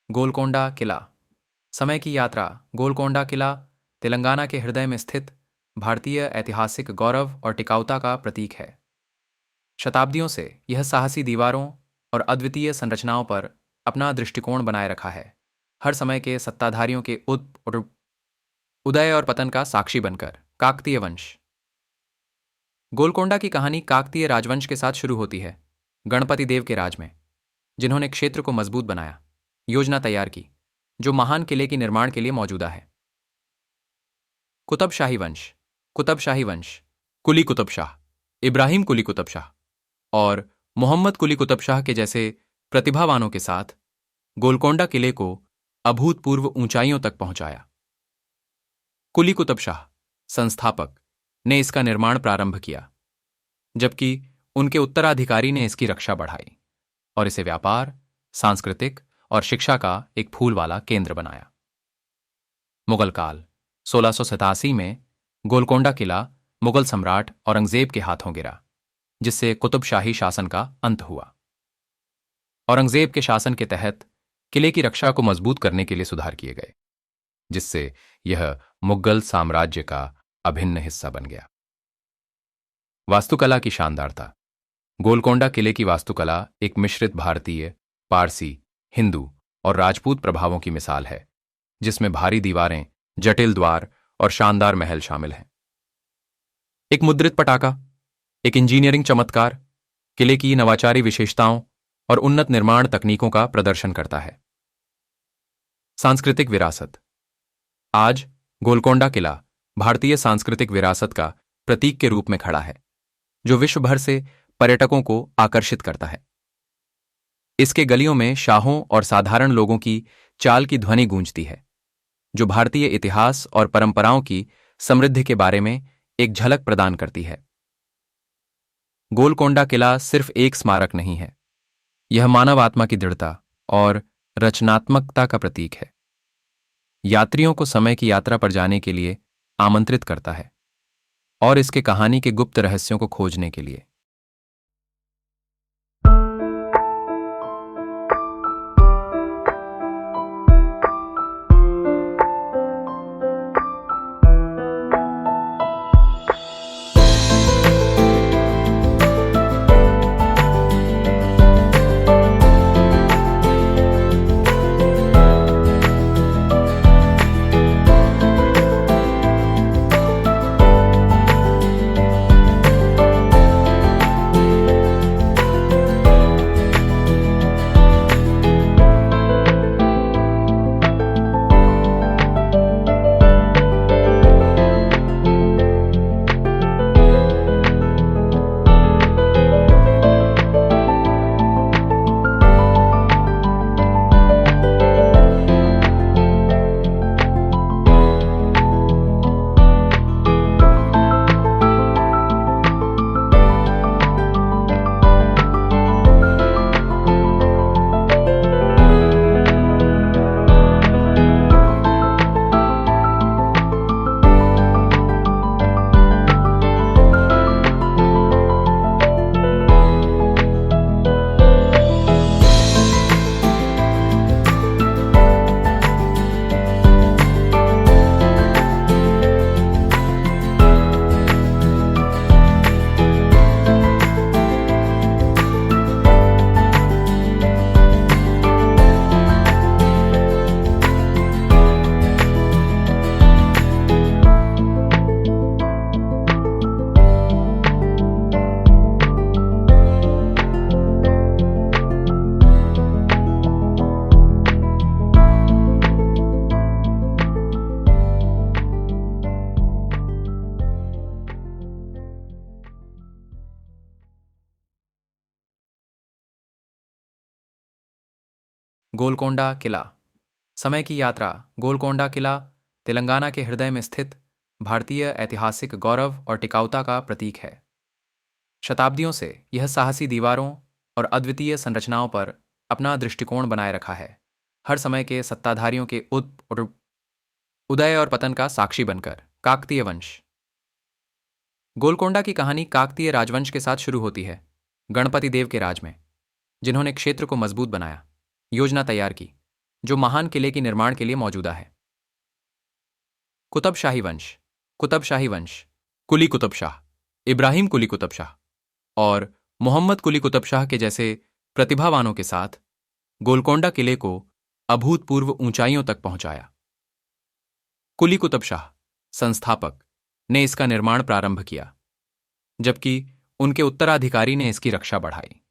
गोलकोंडा किला। समय की यात्रा। गोलकोंडा किला तेलंगाना के हृदय में स्थित भारतीय ऐतिहासिक गौरव और टिकाऊता का प्रतीक है। शताब्दियों से यह साहसी दीवारों और अद्वितीय संरचनाओं पर अपना दृष्टिकोण बनाए रखा है, हर समय के सत्ताधारियों के उदय और पतन का साक्षी बनकर। काकतीय वंश। गोलकोंडा की कहानी काकतीय राजवंश के साथ शुरू होती है, गणपति देव के राज में, जिन्होंने क्षेत्र को मजबूत बनाया, योजना तैयार की, जो महान किले के निर्माण के लिए मौजूदा है। कुतब शाही वंश। कुतब शाही वंश कुली कुतब शाह, इब्राहिम कुली कुतब शाह और मोहम्मद कुली कुतब शाह के जैसे प्रतिभावानों के साथ गोलकोंडा किले को अभूतपूर्व ऊंचाइयों तक पहुंचाया। कुली कुतब शाह, संस्थापक, ने इसका निर्माण प्रारंभ किया, जबकि उनके उत्तराधिकारी ने इसकी रक्षा बढ़ाई और इसे व्यापार, सांस्कृतिक और शिक्षा का एक फूल वाला केंद्र बनाया। मुगल काल। 1687 में गोलकोंडा किला मुगल सम्राट औरंगजेब के हाथों गिरा, जिससे कुतुब शाही शासन का अंत हुआ। औरंगजेब के शासन के तहत किले की रक्षा को मजबूत करने के लिए सुधार किए गए, जिससे यह मुगल साम्राज्य का अभिन्न हिस्सा बन गया। वास्तुकला की शानदारता। गोलकोंडा किले की वास्तुकला एक मिश्रित भारतीय, पारसी, हिंदू और राजपूत प्रभावों की मिसाल है, जिसमें भारी दीवारें, जटिल द्वार और शानदार महल शामिल हैं। एक मुद्रित पटाखा, एक इंजीनियरिंग चमत्कार, किले की नवाचारी विशेषताओं और उन्नत निर्माण तकनीकों का प्रदर्शन करता है। सांस्कृतिक विरासत। आज गोलकोंडा किला भारतीय सांस्कृतिक विरासत का प्रतीक के रूप में खड़ा है, जो विश्व भर से पर्यटकों को आकर्षित करता है। इसके गलियों में शाहों और साधारण लोगों की चाल की ध्वनि गूंजती है, जो भारतीय इतिहास और परंपराओं की समृद्धि के बारे में एक झलक प्रदान करती है। गोलकोंडा किला सिर्फ एक स्मारक नहीं है, यह मानव आत्मा की दृढ़ता और रचनात्मकता का प्रतीक है। यात्रियों को समय की यात्रा पर जाने के लिए आमंत्रित करता है और इसके कहानी के गुप्त रहस्यों को खोजने के लिए। गोलकोंडा किला। समय की यात्रा। गोलकोंडा किला तेलंगाना के हृदय में स्थित भारतीय ऐतिहासिक गौरव और टिकाऊता का प्रतीक है। शताब्दियों से यह साहसी दीवारों और अद्वितीय संरचनाओं पर अपना दृष्टिकोण बनाए रखा है, हर समय के सत्ताधारियों के उदय और पतन का साक्षी बनकर। काकतीय वंश। गोलकोंडा की कहानी काकतीय राजवंश के साथ शुरू होती है, गणपति देव के राज में, जिन्होंने क्षेत्र को मजबूत बनाया, योजना तैयार की जो महान किले के निर्माण के लिए मौजूदा है। कुतुबशाही वंश, कुतुबशाही वंश, कुली कुतुब शाह, इब्राहिम कुली कुतुब शाह और मोहम्मद कुली कुतुब शाह के जैसे प्रतिभावानों के साथ गोलकोंडा किले को अभूतपूर्व ऊंचाइयों तक पहुंचाया। कुली कुतुब शाह, संस्थापक, ने इसका निर्माण प्रारंभ किया, जबकि उनके उत्तराधिकारी ने इसकी रक्षा बढ़ाई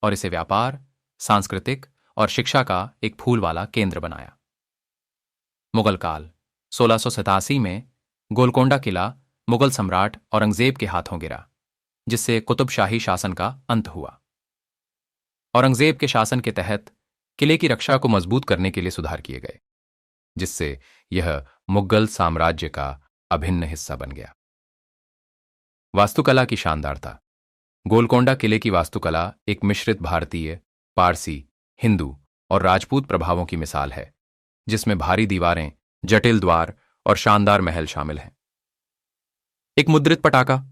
और इसे व्यापार, सांस्कृतिक और शिक्षा का एक फूल वाला केंद्र बनाया। मुगल काल 1687 में गोलकोंडा किला मुगल सम्राट औरंगजेब के हाथों गिरा, जिससे कुतुबशाही शासन का अंत हुआ। औरंगजेब के शासन के तहत किले की रक्षा को मजबूत करने के लिए सुधार किए गए, जिससे यह मुगल साम्राज्य का अभिन्न हिस्सा बन गया। वास्तुकला की शानदारता। गोलकोंडा किले की वास्तुकला एक मिश्रित भारतीय, पारसी, हिंदू और राजपूत प्रभावों की मिसाल है, जिसमें भारी दीवारें, जटिल द्वार और शानदार महल शामिल हैं। एक मुद्रित पटाखा,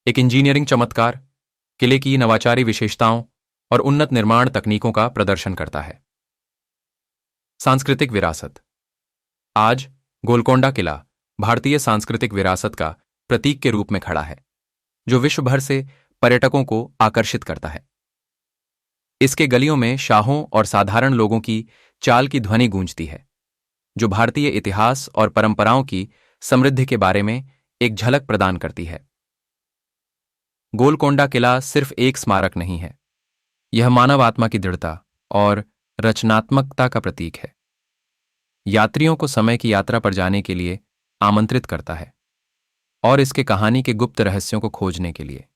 एक इंजीनियरिंग चमत्कार, किले की नवाचारी विशेषताओं और उन्नत निर्माण तकनीकों का प्रदर्शन करता है। सांस्कृतिक विरासत। आज गोलकोंडा किला भारतीय सांस्कृतिक विरासत का प्रतीक के रूप में खड़ा है, जो विश्व भर से पर्यटकों को आकर्षित करता है। इसके गलियों में शाहों और साधारण लोगों की चाल की ध्वनि गूंजती है, जो भारतीय इतिहास और परंपराओं की समृद्धि के बारे में एक झलक प्रदान करती है। गोलकोंडा किला सिर्फ एक स्मारक नहीं है, यह मानव आत्मा की दृढ़ता और रचनात्मकता का प्रतीक है। यात्रियों को समय की यात्रा पर जाने के लिए आमंत्रित करता है और इसके कहानी के गुप्त रहस्यों को खोजने के लिए।